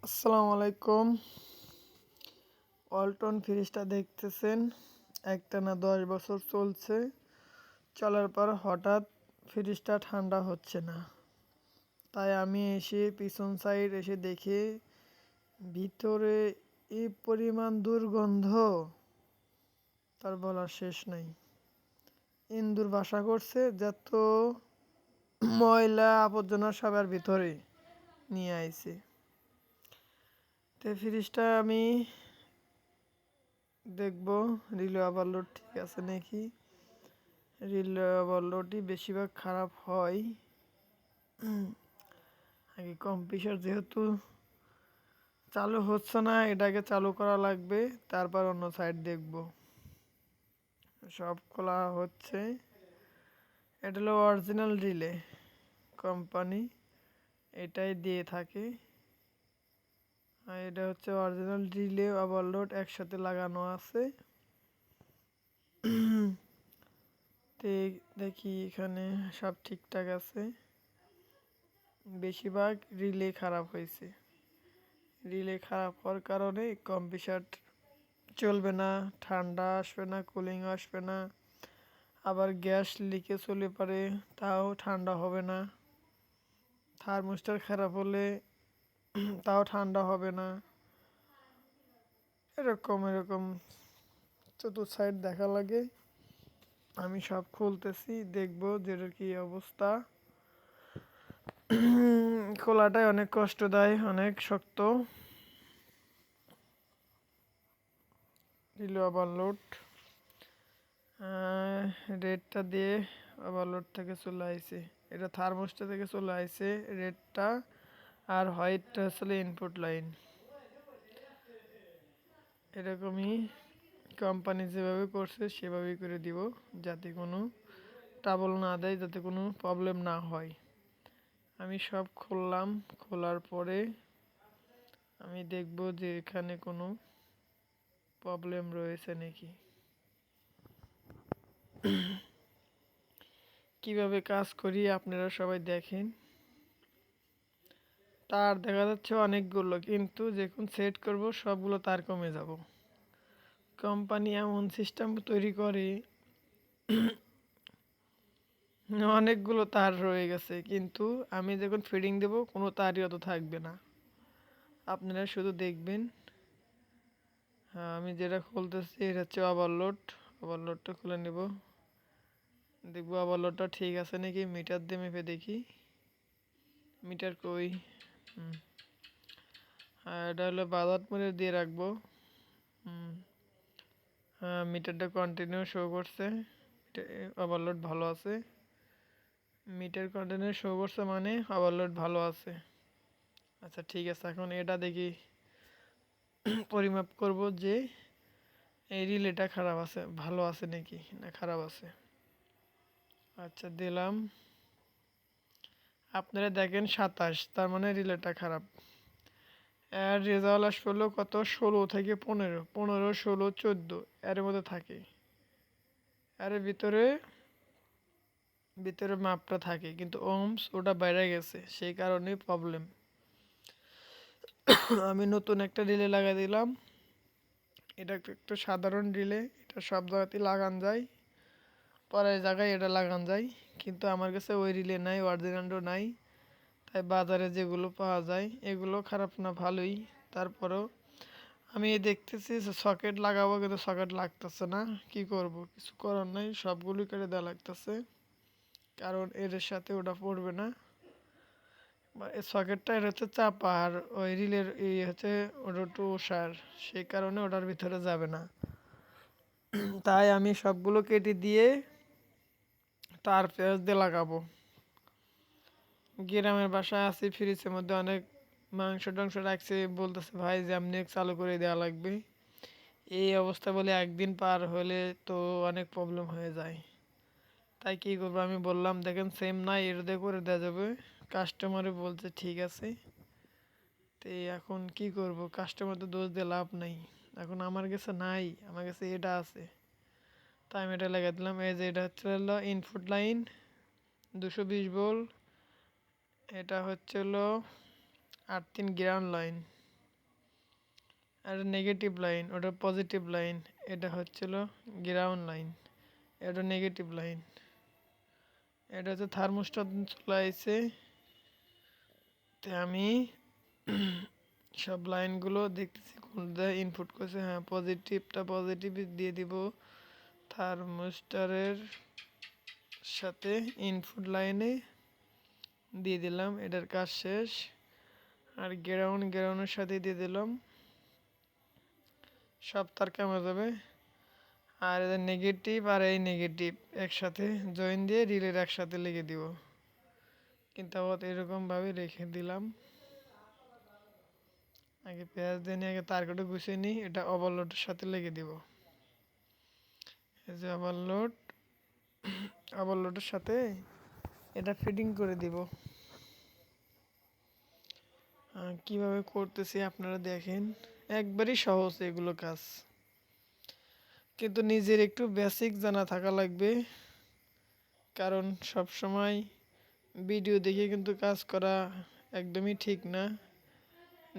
আসসালামু আলাইকুম। ওয়ালটন ফ্রিজটা দেখতেছেন, একটানা 10 বছর চলছে। চলার পর হঠাৎ ফ্রিজটা ঠান্ডা হচ্ছে না। তাই আমি এসে পিছন সাইড এসে দেখি ভিতরে এই পরিমাণ দুর্গন্ধ, তার বলার শেষ নাই। ইন্দুর বাসা করছে, যত ময়লা আবর্জনা সবার ভিতরে নিয়ে আইছে। তো ফ্রিজটা আমি দেখবো রিলে ওভারলোড ঠিক আছে নাকি। রিলে ওভারলোডই বেশিরভাগ খারাপ হয়। আগে কম্প্রেসার যেহেতু চালু হচ্ছে না, এটাকে চালু করা লাগবে, তারপর অন্য সাইড দেখব। সব খোলা হচ্ছে। এটা হলো অরিজিনাল রিলে, কোম্পানি এটাই দিয়ে থাকে। আর এটা হচ্ছে অরিজিনাল রিলে ওভারলোড একসাথে লাগানো আছে। দেখি এখানে সব ঠিকঠাক আছে। বেশিরভাগ রিলে খারাপ হয়েছে। রিলে খারাপ হওয়ার কারণে কম্প্রেসার চলবে না, ঠান্ডা আসবে না, কুলিং আসবে না। আবার গ্যাস লিকেজ হলে পারে, তাও ঠান্ডা হবে না। থার্মোস্টার খারাপ হলে তাও ঠান্ডা হবে না। এরকম চতুর সাইড দেখা লাগে। আমি সব খুলতেছি, দেখবো যেটার কি অবস্থা। খোলাটাই অনেক কষ্ট দেয়, অনেক শক্ত। দিল ওভারলোড রেডটা দিয়ে ওভারলোড থেকে চলে আইছে। এটা থার্মোস্টার থেকে চলে আইছে রেডটা, আর হোয়াইটটা আসলে ইনপুট লাইন। এরকমই কোম্পানি যেভাবে করছে সেভাবেই করে দিব, যাতে কোনো ট্রাবল না দেয়, যাতে কোনো প্রবলেম না হয়। আমি সব খুললাম, খোলার পরে আমি দেখব যে এখানে কোনো প্রবলেম রয়েছে নাকি। কিভাবে কাজ করি আপনারা সবাই দেখেন। তার দেখা যাচ্ছে অনেকগুলো, কিন্তু যখন সেট করব সবগুলো তার কমে যাব। কোম্পানি এমন সিস্টেম তৈরি করে অনেকগুলো তার রয়ে গেছে, কিন্তু আমি যখন ফিডিং দেব কোনো তারই অত থাকবে না। আপনারা শুধু দেখবেন। হ্যাঁ, আমি যেটা খুলতেছি এটা হচ্ছে ওভারলোড। ওভারলোডটা খুলে নেব, দেখবো ওভারলোডটা ঠিক আছে নাকি। মিটার দিয়ে মেপে দেখি। মিটার কই? আর এটা হলো বাজার মূল্য দিয়ে রাখবো। হ্যাঁ, মিটারটা কন্টিনিউ শো করছে, ওভারলোড ভালো আছে। মিটার কন্টিনিউ শো করছে মানে ওভারলোড ভালো আছে। আচ্ছা ঠিক আছে, এখন এটা দেখি পরিমাপ করব যে এই রিলেটা খারাপ আছে, ভালো আছে নাকি না খারাপ আছে। আচ্ছা দিলাম, আপনারা দেখেন 27, তার মানে রিলেটা খারাপ। এর রেজাল্ট আসলো কত, 16 থেকে 15, 15, 16, 14 এর মধ্যে থাকে। এর ভিতরে ভিতরে মাপটা থাকে, কিন্তু ওমস ওটা বাইরে গেছে, সেই কারণেই প্রবলেম। আমি নতুন একটা রিলে লাগাই দিলাম। এটা একটু সাধারণ রিলে, এটা সব জায়গাতেই লাগান যায়, পরের জায়গায় এটা লাগান যায়, কিন্তু আমার কাছে ওই রিলে নাই, অরিজিনালও নাই। তাই বাজারে যেগুলো পাওয়া যায় এগুলো খারাপ না, ভালোই। তারপরেও আমি দেখতেছি যে সকেট লাগাবো, কিন্তু সকেট লাগতেছে না। কি করব, কিছু করার নাই, সবগুলোই কেটে দেওয়া লাগতেছে, কারণ এর সাথে ওটা পড়বে না। এই সকেটটা এটা হচ্ছে চাপা, আর ওই রিলের এই হচ্ছে ওটা একটু ওষার, সেই কারণে ওটার ভিতরে যাবে না। তাই আমি সবগুলো কেটে দিয়ে তার পেঁয়াজ দিয়ে লাগাবো। গ্রামের বাসায় আছি, ফ্রিজের মধ্যে অনেক মাংস টাংস রাখছে, বলতেছে ভাই যেমনি চালু করে দেওয়া লাগবে। এই অবস্থা বলে একদিন পার হলে তো অনেক প্রবলেম হয়ে যায়। তাই কী করবো, আমি বললাম দেখেন সেম নাই, এটা দিয়ে করে দেওয়া যাবে। কাস্টমারে বলছে ঠিক আছে। তো এখন কি করব, কাস্টমার তো দোষ দিয়ে লাভ নাই। এখন আমার কাছে নাই, আমার কাছে এটা আছে, তাই আমি এটা লাগিয়ে দিলাম। এই যে এটা হচ্ছে হলো ইনপুট লাইন 220 ভোল্ট, এটা হচ্ছে হলো 8 3 গ্রাউন্ড লাইন। আর নেগেটিভ লাইন, ওটা পজিটিভ লাইন, এটা হচ্ছিল গ্রাউন্ড লাইন, এটা নেগেটিভ লাইন। এটা হচ্ছে থার্মোস্ট্যাট চলে আসছে। তো আমি সব লাইনগুলো দেখতেছি কোনটা ইনপুট করছে। হ্যাঁ, পজিটিভটা পজিটিভ দিয়ে দিব থার্মোস্টারের সাথে ইনপুট লাইনে দিয়ে দিলাম, এটার কাজ শেষ। আর গ্রাউন্ডের সাথে দিয়ে দিলাম, সব তার কেমন যাবে। আর এদের নেগেটিভ আর এই নেগেটিভ একসাথে জয়েন দিয়ে রিলের একসাথে লেগে দিব। কিন্তু আবার এরকমভাবে রেখে দিলাম। আগে পেঁয়াজ দিয়ে নিয়ে আগে তারকাটা গুছিয়ে নিই, এটা ওভারলোডের সাথে লেগে দিব। এই যে ওভারলোডের সাথে এটা ফিটিং করে দিব। কিভাবে করতেছি আপনারা দেখেন, একবারই সহজ এগুলো কাজ, কিন্তু নিজের একটু বেসিক জানা থাকা লাগবে। কারণ সব সময় ভিডিও দেখে কিন্তু কাজ করা একদমই ঠিক না।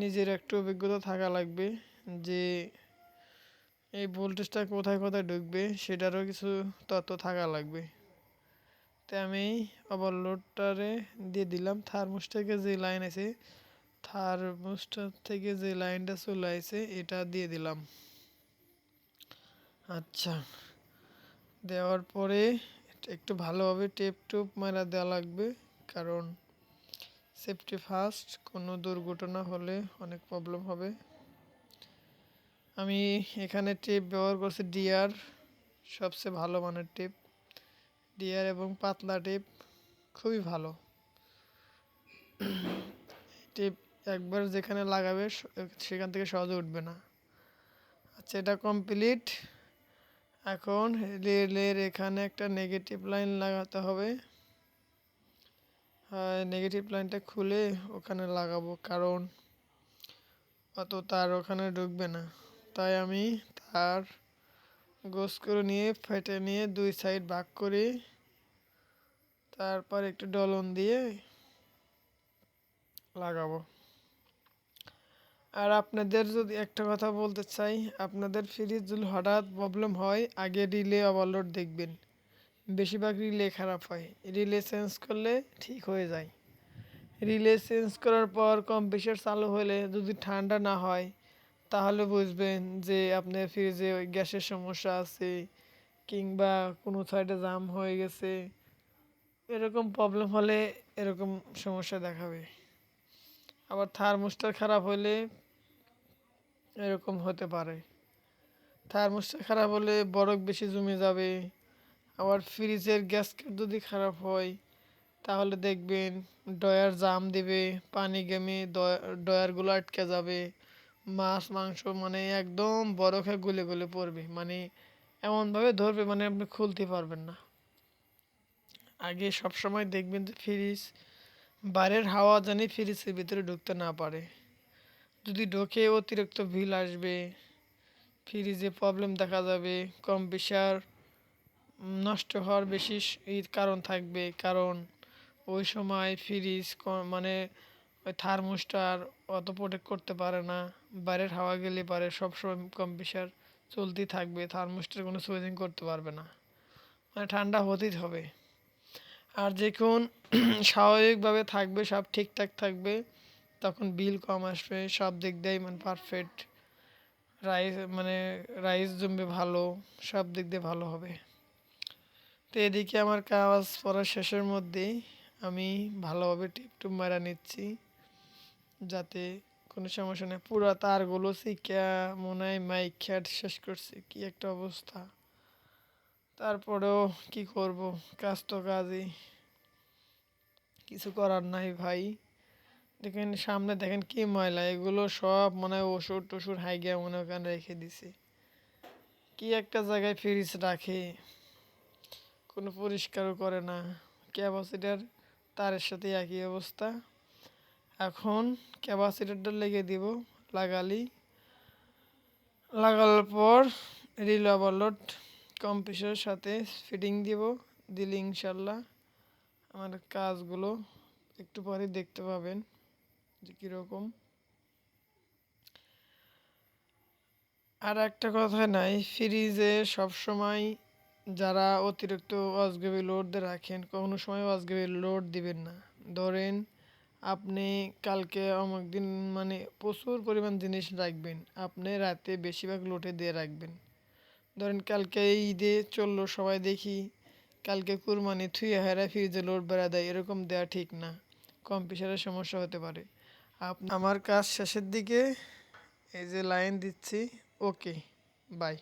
নিজের একটু অভিজ্ঞতা থাকা লাগবে যে এই ভোল্টেজটা কোথায় কোথায় ঢুকবে সেটারও কিছু তথ্য থাকা লাগবে। তাই আমি ওভারলোডটারে দিয়ে দিলাম। থার্মোস্ট্যাটে যে লাইন আছে, থার্মোস্ট্যাট থেকে যে লাইনটা চলে আসে এটা দিয়ে দিলাম। আচ্ছা, দেওয়ার পরে একটু ভালোভাবে টেপ মারা দেওয়া লাগবে, কারণ সেফটি ফার্স্ট, কোনো দুর্ঘটনা হলে অনেক প্রবলেম হবে। আমি এখানে টেপ ব্যবহার করছি ডিআর, সবচেয়ে ভালো মানের টেপ। ডিআর এবং পাতলা টেপ খুবই ভালো টেপ। একবার যেখানে লাগাবে সেখান থেকে সহজে উঠবে না। আচ্ছা, এটা কমপ্লিট। এখন রিলের এখানে একটা নেগেটিভ লাইন লাগাতে হবে। নেগেটিভ লাইনটা খুলে ওখানে লাগাবো, কারণ অত তার ওখানে ঢুকবে না। তাই আমি তার গোছ করে নিয়ে ফেটে নিয়ে দুই সাইড ভাগ করে তারপর একটু ডলন দিয়ে লাগাবো। আর আপনাদের যদি একটা কথা বলতে চাই, আপনাদের ফ্রিজ যদি হঠাৎ প্রবলেম হয়, আগে রিলে ওভারলোড দেখবেন। বেশিরভাগ রিলে খারাপ হয়, রিলে চেঞ্জ করলে ঠিক হয়ে যায়। রিলে চেঞ্জ করার পর কম্প্রেসার চালু হলে যদি ঠান্ডা না হয়, তাহলে বুঝবেন যে আপনার ফ্রিজে ওই গ্যাসের সমস্যা আছে, কিংবা কোনো সাইডে জাম হয়ে গেছে। এরকম প্রবলেম হলে এরকম সমস্যা দেখাবে। আবার থার্মোস্টার খারাপ হলে এরকম হতে পারে। থার্মোস্টার খারাপ হলে বরফ বেশি জমে যাবে। আবার ফ্রিজের গ্যাসকেট যদি খারাপ হয়, তাহলে দেখবেন ডয়ার জাম দিবে, পানি গেমে ডয়ারগুলো আটকে যাবে। মাছ মাংস মানে একদম বরফে গলে গলে পড়বে, মানে এমনভাবে ধরবে মানে আপনি খুলতে পারবেন না। আগে সব সময় দেখবেন যে ফ্রিজ বাইরের হাওয়া জানি ফ্রিজের ভিতরে ঢুকতে না পারে। যদি ঢোকে অতিরিক্ত বিল আসবে, ফ্রিজে প্রবলেম দেখা যাবে, কম্প্রেসার নষ্ট হওয়ার বেশি কারণ থাকবে। কারণ ওই সময় ফ্রিজ মানে ওই থার্মোস্টার অত প্রোটেক্ট করতে পারে না, বাইরের হাওয়া গেলে পারে সবসময় কম্প্রেসার চলতেই থাকবে, থার্মোস্টার কোনো সুইচিং করতে পারবে না, মানে ঠান্ডা হতেই হবে। আর যখন স্বাভাবিকভাবে থাকবে, সব ঠিকঠাক থাকবে, তখন বিল কম আসবে, সব দিক দিয়ে মানে পারফেক্ট রাইস জমবে ভালো, সব দিক দিয়ে ভালো হবে। তো এদিকে আমার কাজ পড়ার শেষের মধ্যেই আমি ভালোভাবে টিপ মারা নিচ্ছি, যাতে কোনো সমস্যা নেই। পুরো তারগুলো শিখা মনে হয় মাইক খ্যাট শেষ করছি, কি একটা অবস্থা। তারপরেও কি করব, কাজ তো কাজই, কিছু করার নাই ভাই। দেখেন সামনে, দেখেন কি ময়লা, এগুলো সব মনে হয় ওষুধ টষুধ হাইগিয়া মনে ওখানে রেখে দিছে। কি একটা জায়গায় ফ্রিজ রাখে, কোনো পরিষ্কারও করে না। ক্যাপাসিটার তারের সাথে একই অবস্থা। এখন ক্যাপাসিটারটা লেগে দিব, লাগানোর পর রিল ওভারলোড কম্প্রেসরের সাথে ফিটিং দিলে ইনশাল্লাহ আমার কাজগুলো একটু পরে দেখতে পাবেন যে কীরকম। আর একটা কথা নাই, ফ্রিজে সবসময় যারা অতিরিক্ত অজগবি লোড দিয়ে রাখেন, কোনো সময় অজগবি লোড দিবেন না। ধরেন আপনি কালকে অমুক দিন মানে প্রচুর পরিমাণ জিনিস রাখবেন, আপনি রাতে বেশিরভাগ লোডে দিয়ে রাখবেন। ধরেন কালকে ঈদে চললো, সবাই দেখি কালকে কুরবানি থুয়ে হেরা ফ্রিজে লোড বেড়া দেয়, এরকম দেওয়া ঠিক না। কম প্রেশারের সমস্যা হতে পারে। আমার কাজ শেষের দিকে, এই যে লাইন দিচ্ছি। ওকে, বাই।